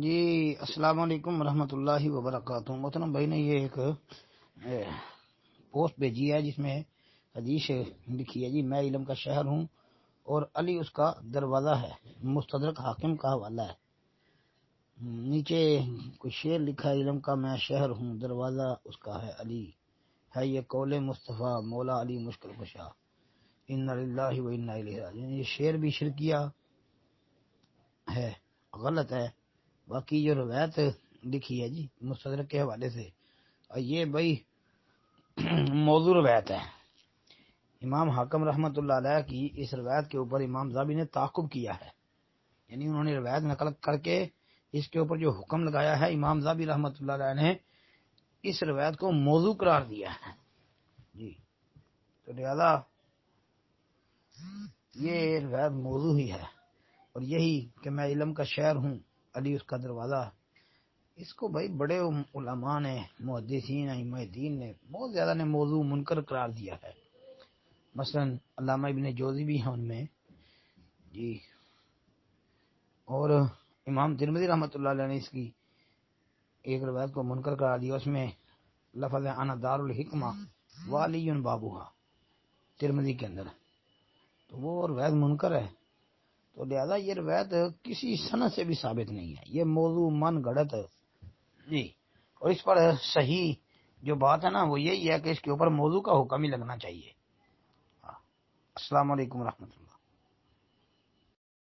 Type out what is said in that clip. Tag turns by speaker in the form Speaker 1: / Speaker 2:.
Speaker 1: جی السلام علیکم ورحمۃ اللہ وبرکاتہ۔ محترم بھائی نے یہ ایک پوسٹ بھیجی ہے جس میں حدیث لکھی ہے، جی میں علم کا شہر ہوں اور علی اس کا دروازہ ہے، مستدرک حاکم کا حوالہ ہے۔ نیچے کوئی شعر لکھا ہے، علم کا میں شہر ہوں دروازہ اس کا ہے علی، ہے یہ قول مصطفیٰ مولا علی مشکل کشا، ان للہ و انا الیہ راجعون۔ یہ شعر بھی شرکیہ ہے، غلط ہے۔ باقی جو روایت لکھی ہے جی مستدرک کے حوالے سے، اور یہ بھائی موضوع روایت ہے۔ امام حاکم رحمۃ اللہ علیہ کی اس روایت کے اوپر امام ذہبی نے تعاقب کیا ہے، یعنی انہوں نے روایت نقل کر کے اس کے اوپر جو حکم لگایا ہے، امام ذہبی رحمۃ اللہ علیہ نے اس روایت کو موضوع قرار دیا ہے جی۔ تو لہذا یہ روایت موضوع ہی ہے، اور یہی کہ میں علم کا شہر ہوں علی اس کا دروازہ، اس کو بھائی بڑے علماء نے، محدثین ائمہ دین نے بہت زیادہ نے موضوع منکر قرار دیا ہے۔ مثلا علامہ ابن جوزی بھی ہیں ان میں جی، اور امام ترمذی رحمۃ اللہ علیہ نے اس کی ایک روایت کو منکر قرار دیا، اس میں لفظ ہے انا دار الحکمہ والی بابوہا، ترمذی کے اندر، تو وہ روایت منکر ہے۔ تو لہذا یہ روایت کسی سند سے بھی ثابت نہیں ہے، یہ موضوع من گھڑت جی۔ اور اس پر صحیح جو بات ہے نا وہ یہی ہے کہ اس کے اوپر موضوع کا حکم ہی لگنا چاہیے۔ السلام علیکم ورحمۃ اللہ۔